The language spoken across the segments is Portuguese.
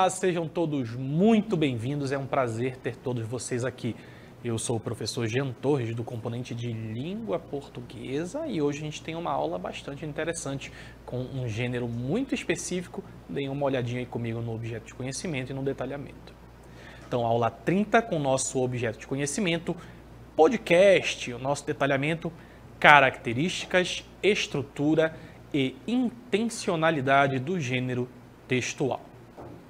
Olá, sejam todos muito bem-vindos, é um prazer ter todos vocês aqui. Eu sou o professor Jean Torres, do componente de Língua Portuguesa, e hoje a gente tem uma aula bastante interessante com um gênero muito específico. Deem uma olhadinha aí comigo no objeto de conhecimento e no detalhamento. Então, aula 30 com o nosso objeto de conhecimento, podcast, o nosso detalhamento, características, estrutura e intencionalidade do gênero textual.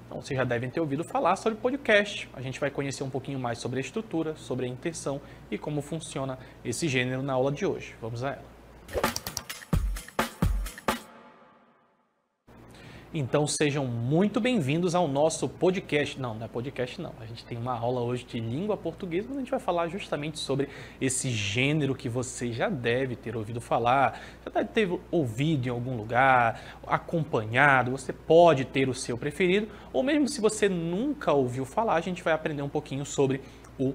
Então, vocês já devem ter ouvido falar sobre podcast. A gente vai conhecer um pouquinho mais sobre a estrutura, sobre a intenção e como funciona esse gênero na aula de hoje. Vamos a ela. Então, sejam muito bem-vindos ao nosso podcast. Não é podcast não. A gente tem uma aula hoje de língua portuguesa, mas a gente vai falar justamente sobre esse gênero que você já deve ter ouvido falar, já deve ter ouvido em algum lugar, acompanhado, você pode ter o seu preferido, ou mesmo se você nunca ouviu falar, a gente vai aprender um pouquinho sobre o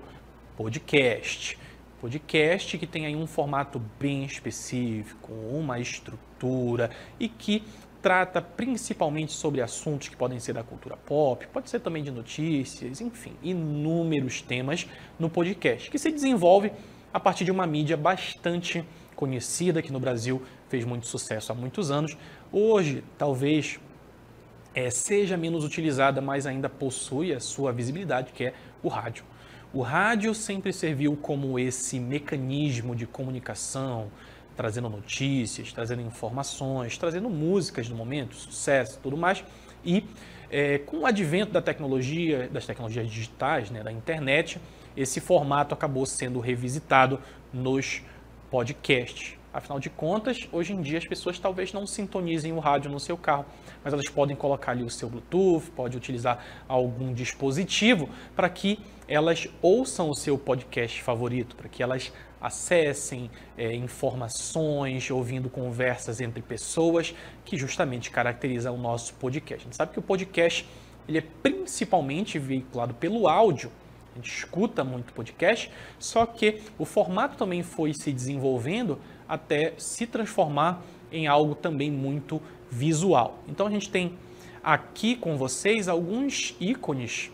podcast. Podcast que tem aí um formato bem específico, uma estrutura e que trata principalmente sobre assuntos que podem ser da cultura pop, pode ser também de notícias, enfim, inúmeros temas no podcast, que se desenvolve a partir de uma mídia bastante conhecida, que no Brasil fez muito sucesso há muitos anos. Hoje, talvez seja menos utilizada, mas ainda possui a sua visibilidade, que é o rádio. O rádio sempre serviu como esse mecanismo de comunicação, trazendo notícias, trazendo informações, trazendo músicas do momento, sucesso e tudo mais. E com o advento da tecnologia, das tecnologias digitais, da internet, esse formato acabou sendo revisitado nos podcasts. Afinal de contas, hoje em dia as pessoas talvez não sintonizem o rádio no seu carro, mas elas podem colocar ali o seu Bluetooth, pode utilizar algum dispositivo para que elas ouçam o seu podcast favorito, para que elas acessem informações, ouvindo conversas entre pessoas, que justamente caracteriza o nosso podcast. A gente sabe que o podcast ele é principalmente veiculado pelo áudio, a gente escuta muito podcast, só que o formato também foi se desenvolvendo até se transformar em algo também muito visual. Então a gente tem aqui com vocês alguns ícones.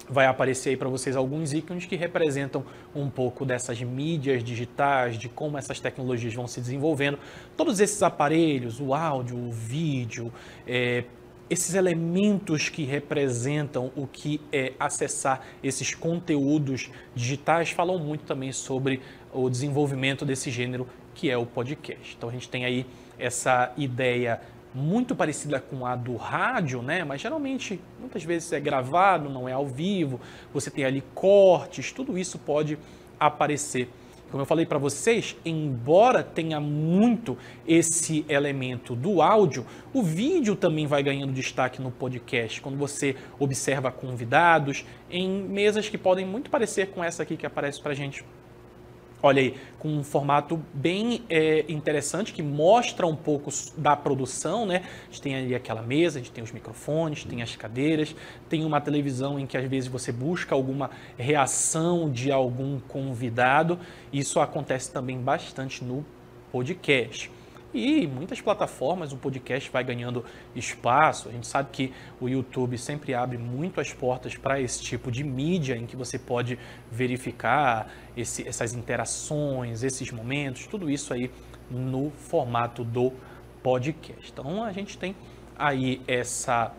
Vai aparecer aí para vocês alguns ícones que representam um pouco dessas mídias digitais, de como essas tecnologias vão se desenvolvendo. Todos esses aparelhos, o áudio, o vídeo, esses elementos que representam o que é acessar esses conteúdos digitais, falam muito também sobre o desenvolvimento desse gênero que é o podcast. Então a gente tem aí essa ideia muito parecida com a do rádio, mas geralmente, muitas vezes é gravado, não é ao vivo, você tem ali cortes, tudo isso pode aparecer. Como eu falei para vocês, embora tenha muito esse elemento do áudio, o vídeo também vai ganhando destaque no podcast, quando você observa convidados em mesas que podem muito parecer com essa aqui que aparece para a gente. Olha aí, com um formato bem interessante, que mostra um pouco da produção, A gente tem ali aquela mesa, a gente tem os microfones, tem as cadeiras, tem uma televisão em que às vezes você busca alguma reação de algum convidado. Isso acontece também bastante no podcast. E muitas plataformas o podcast vai ganhando espaço. A gente sabe que o YouTube sempre abre muito as portas para esse tipo de mídia em que você pode verificar essas interações, esses momentos, tudo isso aí no formato do podcast. Então a gente tem aí essa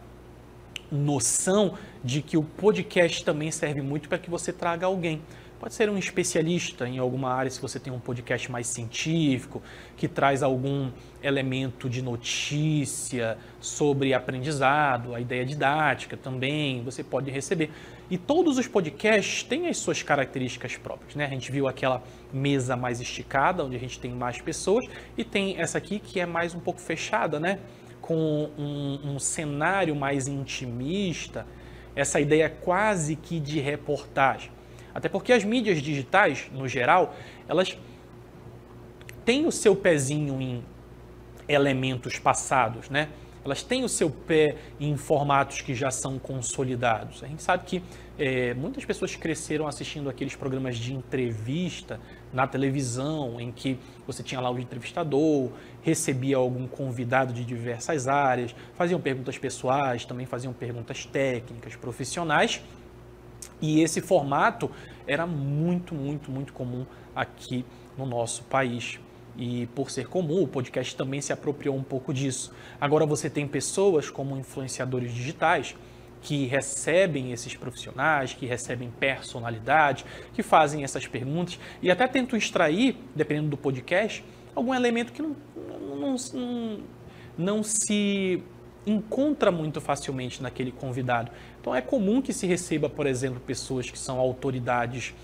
noção de que o podcast também serve muito para que você traga alguém. Pode ser um especialista em alguma área, se você tem um podcast mais científico, que traz algum elemento de notícia sobre aprendizado, a ideia didática também, você pode receber. E todos os podcasts têm as suas características próprias, A gente viu aquela mesa mais esticada, onde a gente tem mais pessoas, e tem essa aqui que é mais um pouco fechada, Com um cenário mais intimista, essa ideia quase que de reportagem. Até porque as mídias digitais, no geral, elas têm o seu pezinho em elementos passados, Elas têm o seu pé em formatos que já são consolidados. A gente sabe que muitas pessoas cresceram assistindo aqueles programas de entrevista, na televisão, em que você tinha lá o entrevistador, recebia algum convidado de diversas áreas, faziam perguntas pessoais, também faziam perguntas técnicas, profissionais. E esse formato era muito, muito, muito comum aqui no nosso país. E por ser comum, o podcast também se apropriou um pouco disso. Agora você tem pessoas como influenciadores digitais que recebem esses profissionais, que recebem personalidade, que fazem essas perguntas e até tentam extrair, dependendo do podcast, algum elemento que não se encontra muito facilmente naquele convidado. Então é comum que se receba, por exemplo, pessoas que são autoridades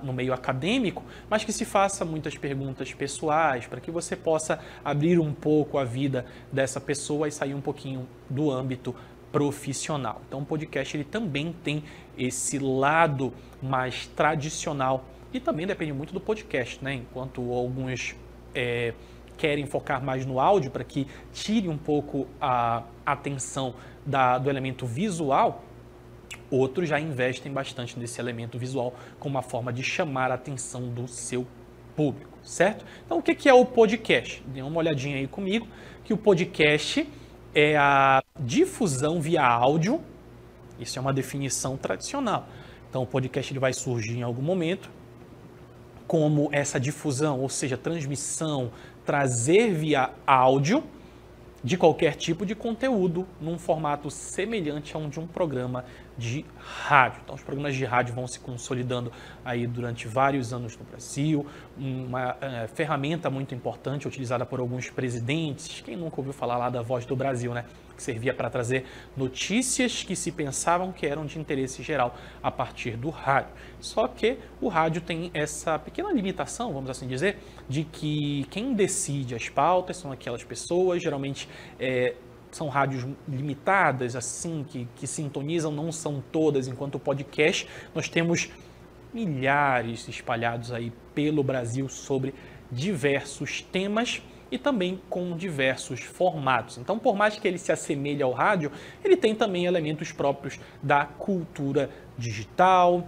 no meio acadêmico, mas que se faça muitas perguntas pessoais para que você possa abrir um pouco a vida dessa pessoa e sair um pouquinho do âmbito profissional. Então o podcast ele também tem esse lado mais tradicional e também depende muito do podcast, né? Enquanto alguns querem focar mais no áudio para que tire um pouco a atenção do elemento visual, outros já investem bastante nesse elemento visual como uma forma de chamar a atenção do seu público, certo? Então, o que é o podcast? Dê uma olhadinha aí comigo, que o podcast é a difusão via áudio, isso é uma definição tradicional. Então, o podcast ele vai surgir em algum momento como essa difusão, ou seja, transmissão, trazer via áudio de qualquer tipo de conteúdo num formato semelhante a um de um programa de rádio. Então, os programas de rádio vão se consolidando aí durante vários anos no Brasil, uma ferramenta muito importante utilizada por alguns presidentes. Quem nunca ouviu falar lá da Voz do Brasil, né? Que servia para trazer notícias que se pensavam que eram de interesse geral a partir do rádio. Só que o rádio tem essa pequena limitação, vamos assim dizer, de que quem decide as pautas são aquelas pessoas, geralmente são rádios limitadas, assim, que sintonizam, não são todas, enquanto o podcast nós temos milhares espalhados aí pelo Brasil sobre diversos temas e também com diversos formatos. Então, por mais que ele se assemelhe ao rádio, ele tem também elementos próprios da cultura digital,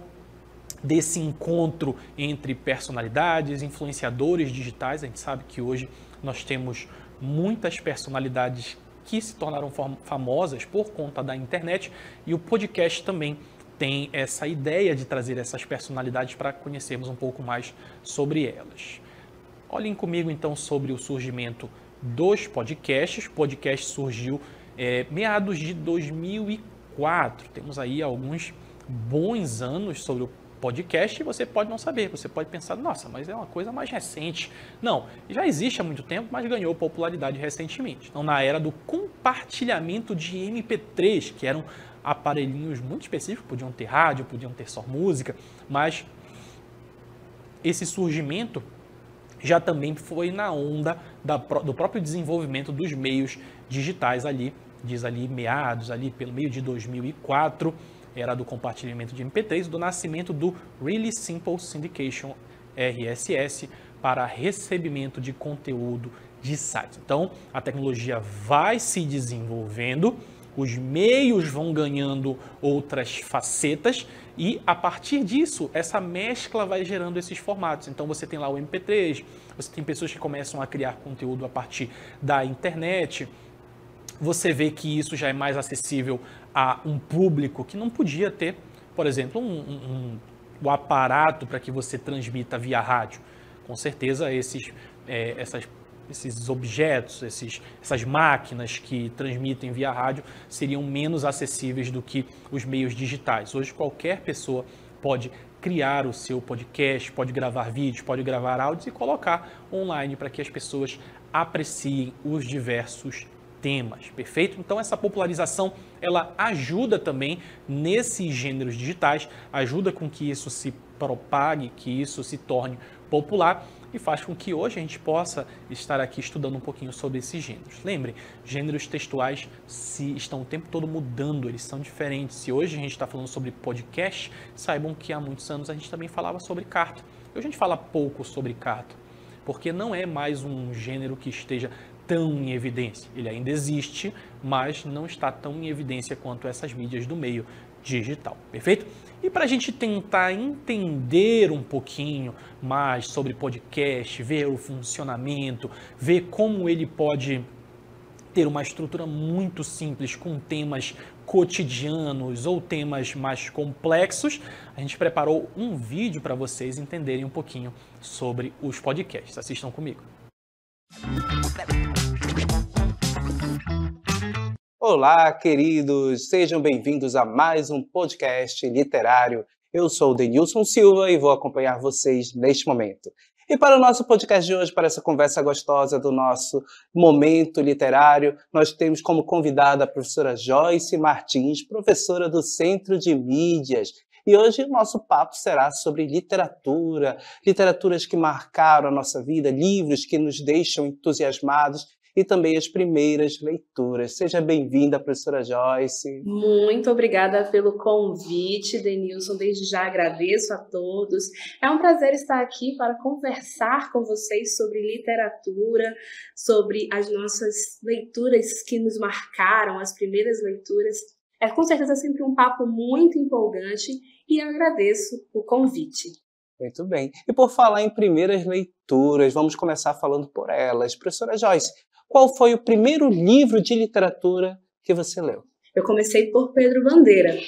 desse encontro entre personalidades, influenciadores digitais. A gente sabe que hoje nós temos muitas personalidades que se tornaram famosas por conta da internet e o podcast também tem essa ideia de trazer essas personalidades para conhecermos um pouco mais sobre elas. Olhem comigo então sobre o surgimento dos podcasts. O podcast surgiu meados de 2004. Temos aí alguns bons anos sobre o podcast e você pode não saber. Você pode pensar, nossa, mas é uma coisa mais recente. Não, já existe há muito tempo, mas ganhou popularidade recentemente. Então, na era do compartilhamento de MP3, que eram aparelhinhos muito específicos, podiam ter rádio, podiam ter só música, mas esse surgimento já também foi na onda do próprio desenvolvimento dos meios digitais ali, diz ali meados, ali pelo meio de 2004, era do compartilhamento de MP3, do nascimento do Really Simple Syndication, RSS, para recebimento de conteúdo de sites. Então, a tecnologia vai se desenvolvendo, os meios vão ganhando outras facetas e, a partir disso, essa mescla vai gerando esses formatos. Então, você tem lá o MP3, você tem pessoas que começam a criar conteúdo a partir da internet. Você vê que isso já é mais acessível a um público que não podia ter, por exemplo, o aparato para que você transmita via rádio. Com certeza, esses objetos, essas máquinas que transmitem via rádio seriam menos acessíveis do que os meios digitais. Hoje, qualquer pessoa pode criar o seu podcast, pode gravar vídeos, pode gravar áudios e colocar online para que as pessoas apreciem os diversos temas, perfeito? Então, essa popularização, ela ajuda também nesses gêneros digitais, ajuda com que isso se propague, que isso se torne popular e faz com que hoje a gente possa estar aqui estudando um pouquinho sobre esses gêneros. Lembre, gêneros textuais estão o tempo todo mudando, eles são diferentes. Se hoje a gente está falando sobre podcast, saibam que há muitos anos a gente também falava sobre carta. Hoje a gente fala pouco sobre carta, porque não é mais um gênero que esteja tão em evidência. Ele ainda existe, mas não está tão em evidência quanto essas mídias do meio digital, perfeito? E para a gente tentar entender um pouquinho mais sobre podcast, ver o funcionamento, ver como ele pode ter uma estrutura muito simples com temas cotidianos ou temas mais complexos, a gente preparou um vídeo para vocês entenderem um pouquinho sobre os podcasts. Assistam comigo. Olá, queridos! Sejam bem-vindos a mais um podcast literário. Eu sou o Denilson Silva e vou acompanhar vocês neste momento. E para o nosso podcast de hoje, para essa conversa gostosa do nosso momento literário, nós temos como convidada a professora Joyce Martins, professora do Centro de Mídias. E hoje o nosso papo será sobre literatura, literaturas que marcaram a nossa vida, livros que nos deixam entusiasmados e também as primeiras leituras. Seja bem-vinda, professora Joyce. Muito obrigada pelo convite, Denilson. Desde já agradeço a todos. É um prazer estar aqui para conversar com vocês sobre literatura, sobre as nossas leituras que nos marcaram, as primeiras leituras. É com certeza sempre um papo muito empolgante e agradeço o convite. Muito bem. E por falar em primeiras leituras, vamos começar falando por elas. Professora Joyce, qual foi o primeiro livro de literatura que você leu? Eu comecei por Pedro Bandeira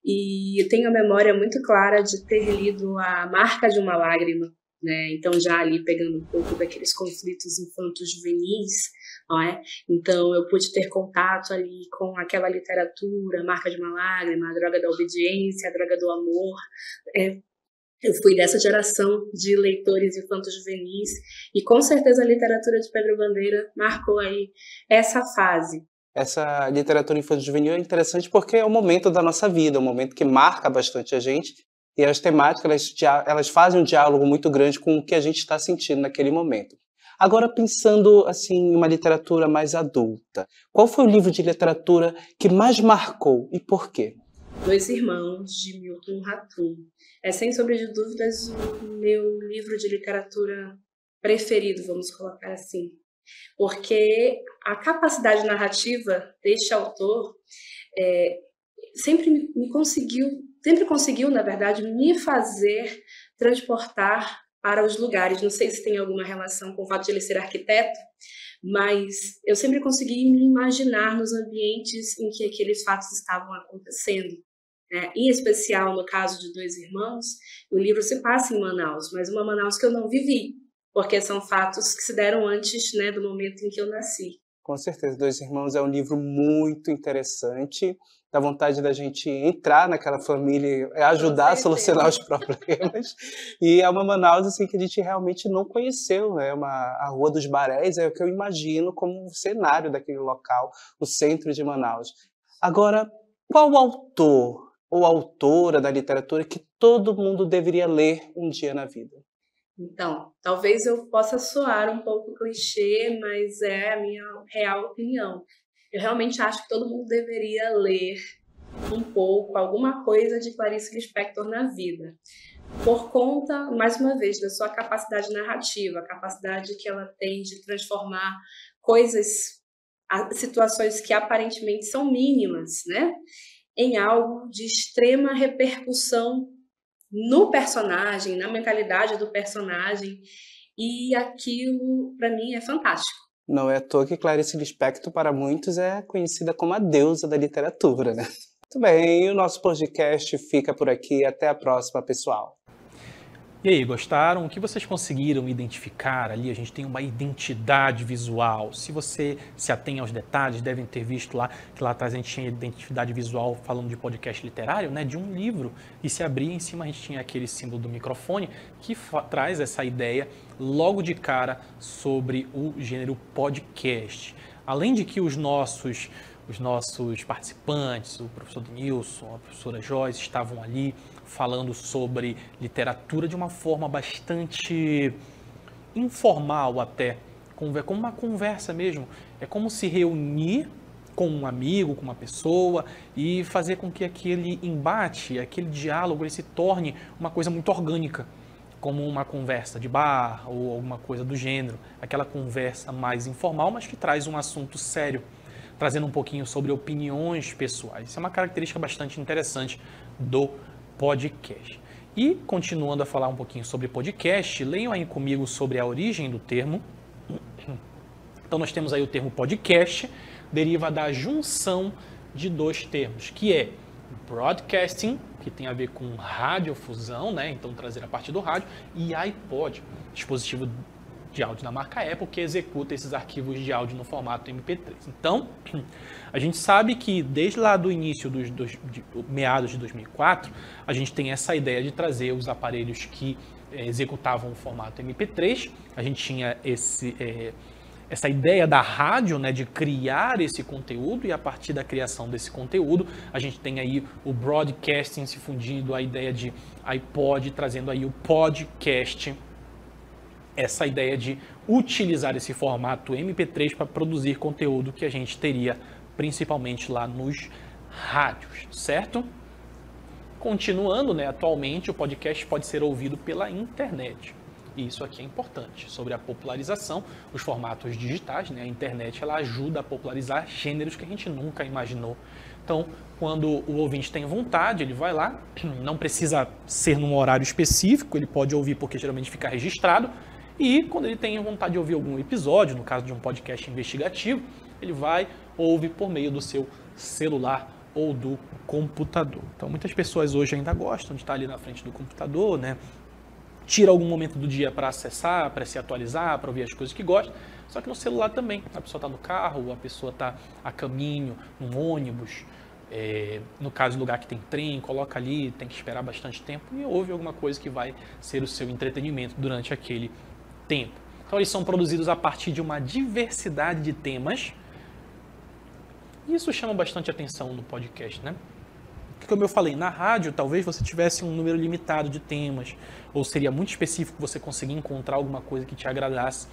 e eu tenho a memória muito clara de ter lido A Marca de uma Lágrima, né? Então já ali pegando um pouco daqueles conflitos infanto-juvenis, não é? Então eu pude ter contato ali com aquela literatura, A Marca de uma Lágrima, A Droga da Obediência, A Droga do Amor. Eu fui dessa geração de leitores infanto-juvenis e com certeza a literatura de Pedro Bandeira marcou aí essa fase. Essa literatura infanto-juvenil é interessante porque é um momento da nossa vida, um momento que marca bastante a gente e as temáticas elas fazem um diálogo muito grande com o que a gente está sentindo naquele momento. Agora, pensando assim, em uma literatura mais adulta, qual foi o livro de literatura que mais marcou e por quê? Dois Irmãos, de Milton Ratum. É, sem sombra de dúvidas, o meu livro de literatura preferido, vamos colocar assim. Porque a capacidade narrativa deste autor sempre conseguiu, na verdade, me fazer transportar para os lugares. Não sei se tem alguma relação com o fato de ele ser arquiteto, mas eu sempre consegui me imaginar nos ambientes em que aqueles fatos estavam acontecendo. Em especial, no caso de Dois Irmãos, o livro se passa em Manaus, mas uma Manaus que eu não vivi, porque são fatos que se deram antes, né, do momento em que eu nasci. Com certeza, Dois Irmãos é um livro muito interessante, dá vontade da gente entrar naquela família, ajudar a solucionar os problemas, e é uma Manaus assim, que a gente realmente não conheceu, né? A Rua dos Barés é o que eu imagino como um cenário daquele local, o centro de Manaus. Agora, qual autor ou autora da literatura que todo mundo deveria ler um dia na vida? Então, talvez eu possa soar um pouco clichê, mas é a minha real opinião. Eu realmente acho que todo mundo deveria ler um pouco, alguma coisa de Clarice Lispector na vida. Por conta, mais uma vez, da sua capacidade narrativa, a capacidade que ela tem de transformar situações que aparentemente são mínimas, né, em algo de extrema repercussão no personagem, na mentalidade do personagem, e aquilo, para mim, é fantástico. Não é à toa que Clarice Lispector, para muitos, é conhecida como a deusa da literatura, né? Muito bem, o nosso podcast fica por aqui. Até a próxima, pessoal. E aí, gostaram? O que vocês conseguiram identificar ali? A gente tem uma identidade visual. Se você se atém aos detalhes, devem ter visto lá, que lá atrás a gente tinha identidade visual falando de podcast literário, né, de um livro. E se abrir em cima a gente tinha aquele símbolo do microfone que traz essa ideia logo de cara sobre o gênero podcast. Além de que os nossos participantes, o professor Denilson, a professora Joyce, estavam ali falando sobre literatura de uma forma bastante informal até, como uma conversa mesmo. É como se reunir com um amigo, com uma pessoa e fazer com que aquele embate, aquele diálogo, ele se torne uma coisa muito orgânica, como uma conversa de bar ou alguma coisa do gênero, aquela conversa mais informal, mas que traz um assunto sério. trazendo um pouquinho sobre opiniões pessoais. Isso é uma característica bastante interessante do podcast. E, continuando a falar um pouquinho sobre podcast, leiam aí comigo sobre a origem do termo. Então, nós temos aí o termo podcast, deriva da junção de dois termos, que é broadcasting, que tem a ver com radiofusão, né? Então trazer a partir do rádio, e iPod, dispositivo de áudio da marca Apple, que executa esses arquivos de áudio no formato MP3. Então, a gente sabe que desde lá do início meados de 2004, a gente tem essa ideia de trazer os aparelhos que executavam o formato MP3. A gente tinha essa ideia da rádio, né, de criar esse conteúdo, e a partir da criação desse conteúdo, a gente tem aí o broadcasting se fundindo, a ideia de iPod, trazendo aí o podcast, essa ideia de utilizar esse formato MP3 para produzir conteúdo que a gente teria principalmente lá nos rádios, certo? Continuando, né, atualmente o podcast pode ser ouvido pela internet. E isso aqui é importante, sobre a popularização, os formatos digitais, né? A internet ela ajuda a popularizar gêneros que a gente nunca imaginou. Então, quando o ouvinte tem vontade, ele vai lá, não precisa ser num horário específico, ele pode ouvir porque geralmente fica registrado, e quando ele tem vontade de ouvir algum episódio, no caso de um podcast investigativo, ele vai, ouve por meio do seu celular ou do computador. Então, muitas pessoas hoje ainda gostam de estar ali na frente do computador, né? Tira algum momento do dia para acessar, para se atualizar, para ouvir as coisas que gosta. Só que no celular também. A pessoa está no carro, a pessoa está a caminho, num ônibus, no caso de lugar que tem trem, coloca ali, tem que esperar bastante tempo e ouve alguma coisa que vai ser o seu entretenimento durante aquele tempo. Então eles são produzidos a partir de uma diversidade de temas. E isso chama bastante atenção no podcast, né? Como eu falei, na rádio talvez você tivesse um número limitado de temas, ou seria muito específico você conseguir encontrar alguma coisa que te agradasse.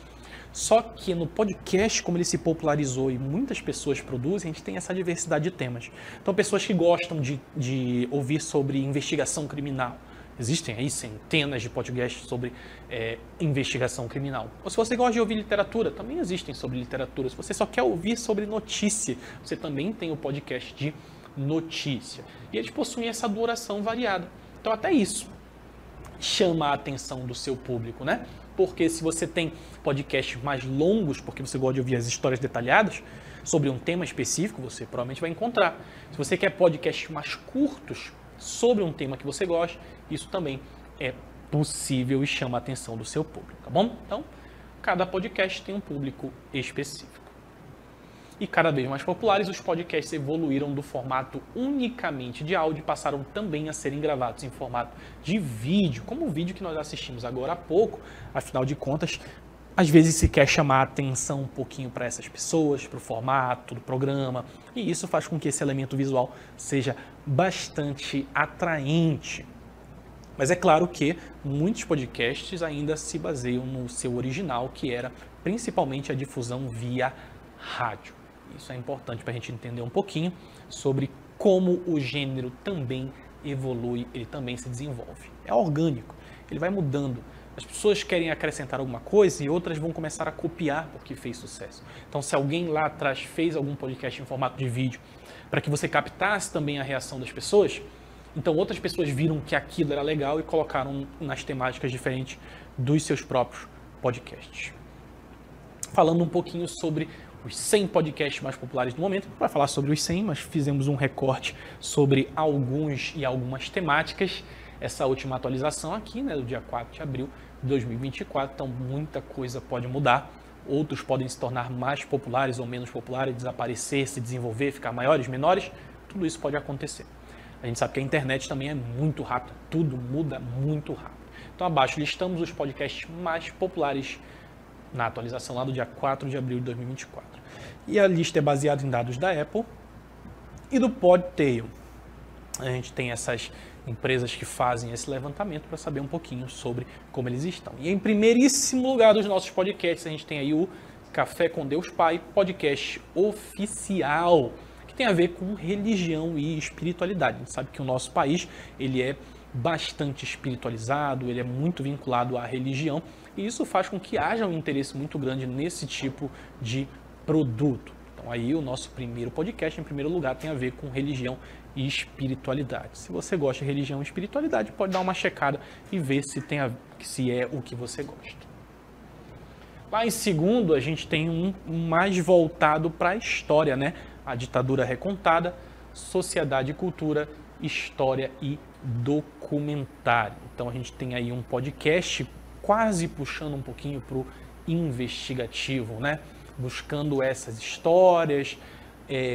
Só que no podcast, como ele se popularizou e muitas pessoas produzem, a gente tem essa diversidade de temas. Então, pessoas que gostam de ouvir sobre investigação criminal. Existem aí centenas de podcasts sobre investigação criminal. Ou se você gosta de ouvir literatura, também existem sobre literatura. Se você só quer ouvir sobre notícia, você também tem o podcast de notícia. E eles possuem essa duração variada. Então até isso chama a atenção do seu público, né? Porque se você tem podcasts mais longos, porque você gosta de ouvir as histórias detalhadas sobre um tema específico, você provavelmente vai encontrar. Se você quer podcasts mais curtos sobre um tema que você gosta, isso também é possível e chama a atenção do seu público, tá bom? Então, cada podcast tem um público específico. E cada vez mais populares, os podcasts evoluíram do formato unicamente de áudio e passaram também a serem gravados em formato de vídeo, como o vídeo que nós assistimos agora há pouco. Afinal de contas, às vezes se quer chamar a atenção um pouquinho para essas pessoas, para o formato do programa, e isso faz com que esse elemento visual seja bastante atraente. Mas é claro que muitos podcasts ainda se baseiam no seu original, que era principalmente a difusão via rádio. Isso é importante para a gente entender um pouquinho sobre como o gênero também evolui, ele também se desenvolve. É orgânico, ele vai mudando. As pessoas querem acrescentar alguma coisa e outras vão começar a copiar porque fez sucesso. Então, se alguém lá atrás fez algum podcast em formato de vídeo para que você captasse também a reação das pessoas, então outras pessoas viram que aquilo era legal e colocaram nas temáticas diferentes dos seus próprios podcasts. Falando um pouquinho sobre os 100 podcasts mais populares do momento, para falar sobre os 100, mas fizemos um recorte sobre alguns e algumas temáticas. Essa última atualização aqui, né, do dia 4 de abril de 2024, então muita coisa pode mudar. Outros podem se tornar mais populares ou menos populares, desaparecer, se desenvolver, ficar maiores, menores, tudo isso pode acontecer. A gente sabe que a internet também é muito rápida, tudo muda muito rápido. Então abaixo listamos os podcasts mais populares na atualização lá do dia 4 de abril de 2024. E a lista é baseada em dados da Apple e do Podtail. A gente tem essas empresas que fazem esse levantamento para saber um pouquinho sobre como eles estão. E em primeiríssimo lugar dos nossos podcasts, a gente tem aí o Café com Deus Pai, podcast oficial, que tem a ver com religião e espiritualidade. A gente sabe que o nosso país ele é bastante espiritualizado, ele é muito vinculado à religião, e isso faz com que haja um interesse muito grande nesse tipo de produto. Então, Então aí o nosso primeiro podcast, em primeiro lugar, tem a ver com religião e espiritualidade. Se você gosta de religião e espiritualidade, pode dar uma checada e ver se é o que você gosta. Lá em segundo, a gente tem um mais voltado para a história, né? A ditadura recontada, sociedade e cultura, história e documentário. Então a gente tem aí um podcast quase puxando um pouquinho para o investigativo, né? Buscando essas histórias,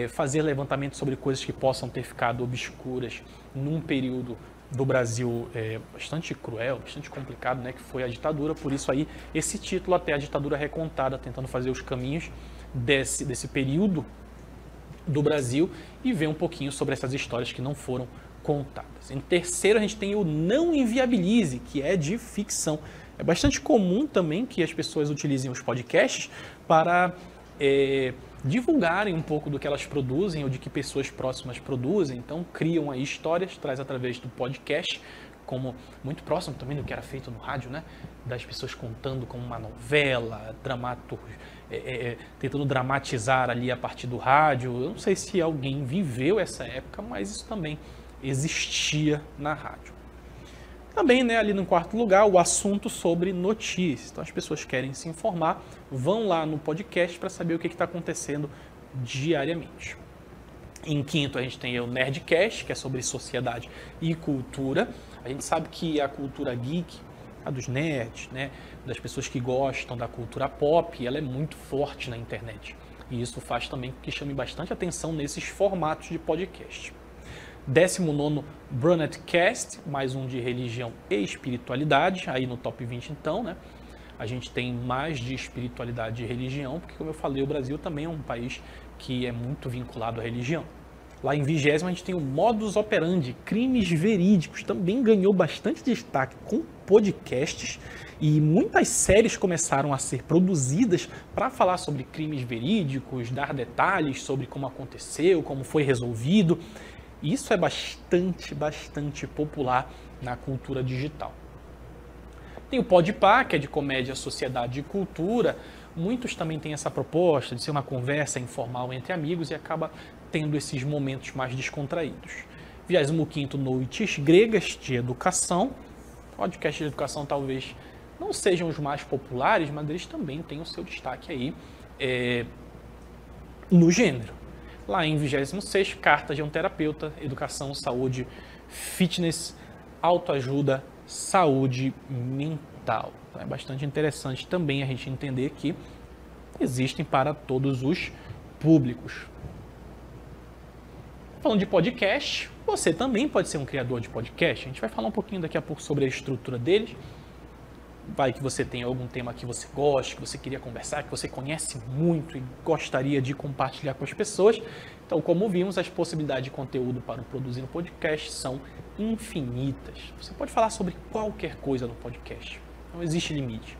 fazer levantamento sobre coisas que possam ter ficado obscuras num período do Brasil bastante cruel, bastante complicado, né, que foi a ditadura. Por isso aí esse título, até a ditadura recontada, tentando fazer os caminhos desse período do Brasil e ver um pouquinho sobre essas histórias que não foram contadas. Em terceiro, a gente tem o Não Inviabilize, que é de ficção. É bastante comum também que as pessoas utilizem os podcasts para divulgarem um pouco do que elas produzem ou de que pessoas próximas produzem. Então, criam aí histórias, traz através do podcast, como muito próximo também do que era feito no rádio, né? Das pessoas contando como uma novela, tentando dramatizar ali a partir do rádio. Eu não sei se alguém viveu essa época, mas isso também existia na rádio. Também, né, ali no quarto lugar, o assunto sobre notícias. Então, as pessoas querem se informar, vão lá no podcast para saber o que está acontecendo diariamente. Em quinto, a gente tem o Nerdcast, que é sobre sociedade e cultura. A gente sabe que a cultura geek, a dos nerds, né, das pessoas que gostam da cultura pop, ela é muito forte na internet. E isso faz também que chame bastante atenção nesses formatos de podcast. 19º, Brunetcast, mais um de religião e espiritualidade, aí no top 20 então, né? A gente tem mais de espiritualidade e religião, porque como eu falei, o Brasil também é um país que é muito vinculado à religião. Lá em 20º a gente tem o Modus Operandi, crimes verídicos, também ganhou bastante destaque com podcasts e muitas séries começaram a ser produzidas para falar sobre crimes verídicos, dar detalhes sobre como aconteceu, como foi resolvido. Isso é bastante popular na cultura digital. Tem o Podpah, que é de comédia, sociedade e cultura. Muitos também têm essa proposta de ser uma conversa informal entre amigos e acaba tendo esses momentos mais descontraídos. 25º, Noites Gregas, de educação. Podcast de educação talvez não sejam os mais populares, mas eles também têm o seu destaque aí no gênero. Lá em 26º, Cartas de um Terapeuta, Educação, Saúde, Fitness, Autoajuda, Saúde Mental. Então, é bastante interessante também a gente entender que existem para todos os públicos. Falando de podcast, você também pode ser um criador de podcast. A gente vai falar um pouquinho daqui a pouco sobre a estrutura deles. Vai que você tem algum tema que você gosta, que você queria conversar, que você conhece muito e gostaria de compartilhar com as pessoas. Então, como vimos, as possibilidades de conteúdo para produzir um podcast são infinitas. Você pode falar sobre qualquer coisa no podcast. Não existe limite.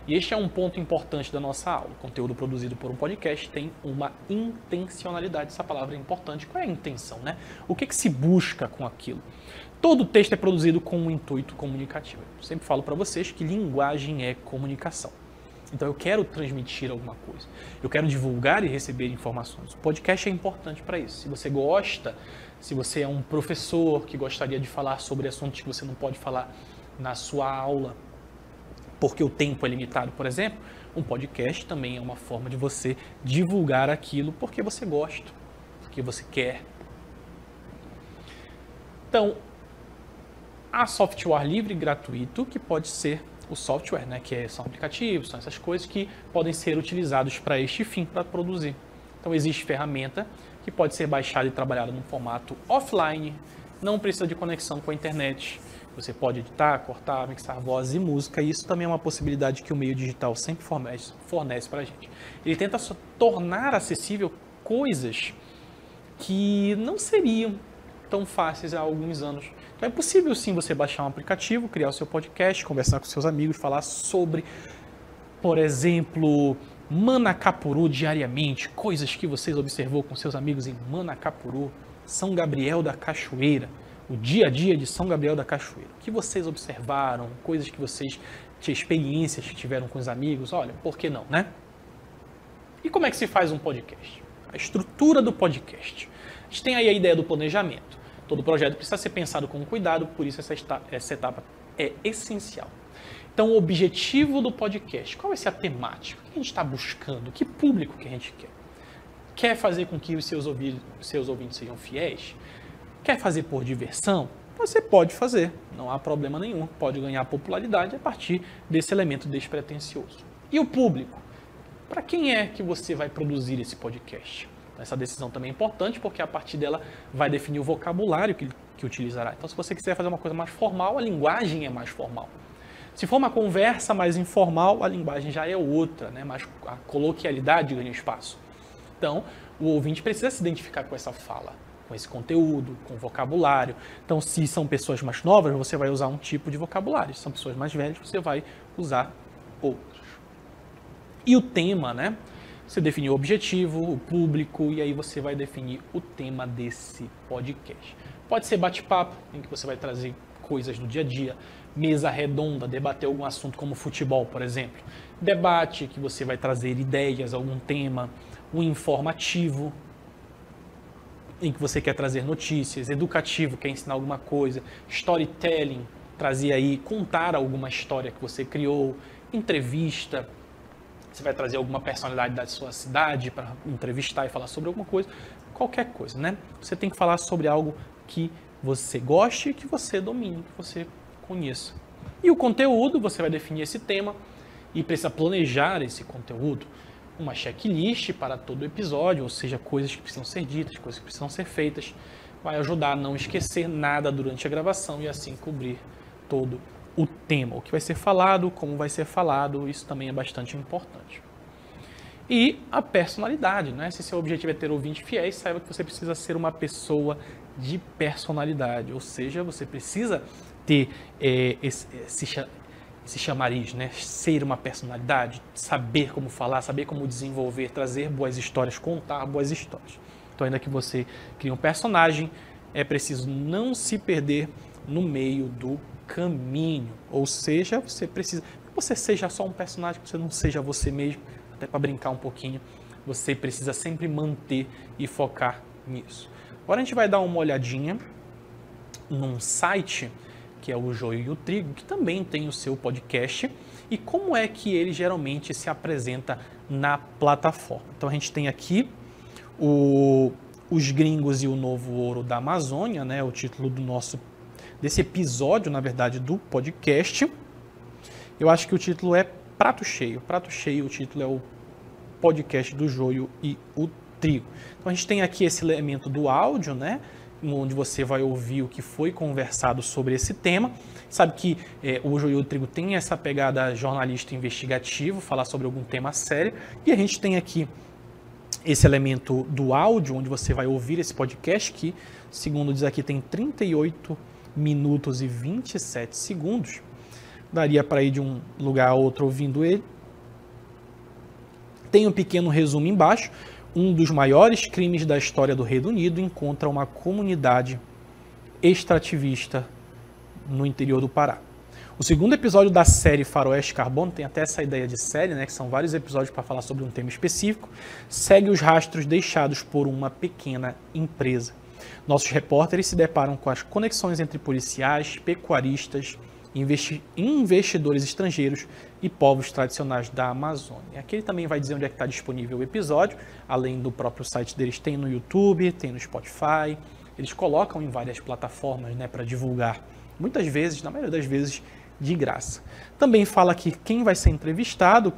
E este é um ponto importante da nossa aula. O conteúdo produzido por um podcast tem uma intencionalidade. Essa palavra é importante. Qual é a intenção, né? O que se busca com aquilo? Todo texto é produzido com um intuito comunicativo. Eu sempre falo para vocês que linguagem é comunicação. Então eu quero transmitir alguma coisa. Eu quero divulgar e receber informações. O podcast é importante para isso. Se você gosta, se você é um professor que gostaria de falar sobre assuntos que você não pode falar na sua aula, porque o tempo é limitado, por exemplo, um podcast também é uma forma de você divulgar aquilo porque você gosta, porque você quer. Então, há software livre e gratuito, que pode ser o software, né, que são aplicativos, são essas coisas que podem ser utilizados para este fim, para produzir. Então, existe ferramenta que pode ser baixada e trabalhada num formato offline, não precisa de conexão com a internet. Você pode editar, cortar, mixar voz e música, e isso também é uma possibilidade que o meio digital sempre fornece para a gente. Ele tenta tornar acessível coisas que não seriam tão fáceis há alguns anos. Então é possível sim você baixar um aplicativo, criar o seu podcast, conversar com seus amigos, falar sobre, por exemplo, Manacapuru diariamente, coisas que vocês observou com seus amigos em Manacapuru, São Gabriel da Cachoeira, o dia a dia de São Gabriel da Cachoeira. O que vocês observaram, coisas que vocês, experiências que tiveram com os amigos, olha, por que não, né? E como é que se faz um podcast? a estrutura do podcast. A gente tem aí a ideia do planejamento. Todo projeto precisa ser pensado com cuidado, por isso essa etapa é essencial. Então, o objetivo do podcast, qual vai ser a temática? O que a gente está buscando? Que público que a gente quer? Quer fazer com que os seus ouvintes sejam fiéis? Quer fazer por diversão? Você pode fazer, não há problema nenhum. Pode ganhar popularidade a partir desse elemento despretensioso. E o público? Para quem é que você vai produzir esse podcast? Essa decisão também é importante, porque a partir dela vai definir o vocabulário que utilizará. Então, se você quiser fazer uma coisa mais formal, a linguagem é mais formal. Se for uma conversa mais informal, a linguagem já é outra, né? Mas a coloquialidade ganha espaço. Então, o ouvinte precisa se identificar com essa fala, com esse conteúdo, com o vocabulário. Então, se são pessoas mais novas, você vai usar um tipo de vocabulário. Se são pessoas mais velhas, você vai usar outros. E o tema, né? Você definiu o objetivo, o público, e aí você vai definir o tema desse podcast. Pode ser bate-papo, em que você vai trazer coisas do dia a dia, mesa redonda, debater algum assunto como futebol, por exemplo. Debate, que você vai trazer ideias, algum tema, um informativo, em que você quer trazer notícias, educativo, quer ensinar alguma coisa, storytelling, trazer aí, contar alguma história que você criou, entrevista, você vai trazer alguma personalidade da sua cidade para entrevistar e falar sobre alguma coisa, qualquer coisa, né? Você tem que falar sobre algo que você goste, que você domine, que você conheça. E o conteúdo, você vai definir esse tema e precisa planejar esse conteúdo. Uma checklist para todo episódio, ou seja, coisas que precisam ser ditas, coisas que precisam ser feitas. Vai ajudar a não esquecer nada durante a gravação e assim cobrir todo o tema. O que vai ser falado, como vai ser falado, isso também é bastante importante. E a personalidade, né? Se seu objetivo é ter ouvintes fiéis, saiba que você precisa ser uma pessoa de personalidade, ou seja, você precisa ter esse chamariz, né? Ser uma personalidade, saber como falar, saber como desenvolver, trazer boas histórias, contar boas histórias. Então, ainda que você crie um personagem, é preciso não se perder no meio do caminho. Ou seja, você precisa que você seja só um personagem, que você não seja você mesmo, até para brincar um pouquinho, você precisa sempre manter e focar nisso. Agora a gente vai dar uma olhadinha num site que é o Joio e o Trigo, que também tem o seu podcast, e como é que ele geralmente se apresenta na plataforma. Então a gente tem aqui Os Gringos e o Novo Ouro da Amazônia, né, o título desse episódio, na verdade, do podcast. Eu acho que o título é Prato Cheio. Prato Cheio, o título é o podcast do Joio e o Trigo. Então a gente tem aqui esse elemento do áudio, né, onde você vai ouvir o que foi conversado sobre esse tema. Sabe que o Joio e o Trigo tem essa pegada jornalista investigativo, falar sobre algum tema sério. E a gente tem aqui esse elemento do áudio, onde você vai ouvir esse podcast, que, segundo diz aqui, tem 38 minutos e 27 segundos. Daria para ir de um lugar a outro ouvindo ele. Tem um pequeno resumo embaixo. Um dos maiores crimes da história do Reino Unido encontra uma comunidade extrativista no interior do Pará. O segundo episódio da série Faroeste Carbono, tem até essa ideia de série, né, que são vários episódios para falar sobre um tema específico, segue os rastros deixados por uma pequena empresa. Nossos repórteres se deparam com as conexões entre policiais, pecuaristas, investidores estrangeiros e povos tradicionais da Amazônia. Aqui ele também vai dizer onde é que está disponível o episódio, além do próprio site deles, tem no YouTube, tem no Spotify, eles colocam em várias plataformas, né, para divulgar, muitas vezes, na maioria das vezes, de graça. Também fala aqui quem vai ser entrevistado,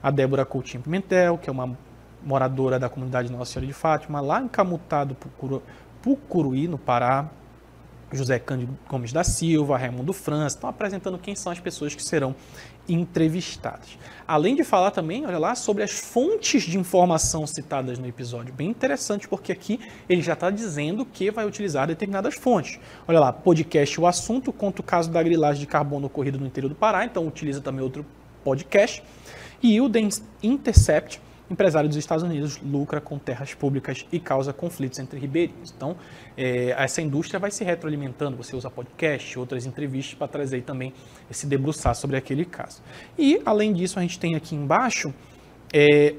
a Débora Coutinho Pimentel, que é uma moradora da comunidade Nossa Senhora de Fátima, lá em Camutá do Pucuruí, no Pará, José Cândido Gomes da Silva, Raimundo França, estão apresentando quem são as pessoas que serão entrevistadas. Além de falar também, olha lá, sobre as fontes de informação citadas no episódio. Bem interessante, porque aqui ele já está dizendo que vai utilizar determinadas fontes. Olha lá, podcast O Assunto, conta o caso da grilagem de carbono ocorrido no interior do Pará, então utiliza também outro podcast. E o The Intercept, empresário dos Estados Unidos, lucra com terras públicas e causa conflitos entre ribeirinhos. Então, essa indústria vai se retroalimentando. Você usa podcast, outras entrevistas para trazer também esse debruçar sobre aquele caso. E, além disso, a gente tem aqui embaixo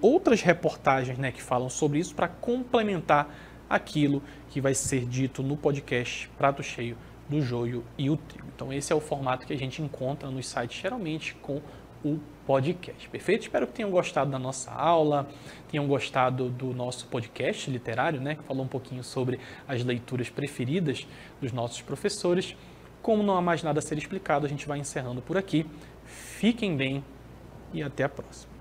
outras reportagens, né, que falam sobre isso para complementar aquilo que vai ser dito no podcast Prato Cheio do Joio e o Trigo. Então esse é o formato que a gente encontra nos sites, geralmente com o podcast, perfeito? Espero que tenham gostado da nossa aula, tenham gostado do nosso podcast literário, né, que falou um pouquinho sobre as leituras preferidas dos nossos professores. Como não há mais nada a ser explicado, a gente vai encerrando por aqui. Fiquem bem e até a próxima.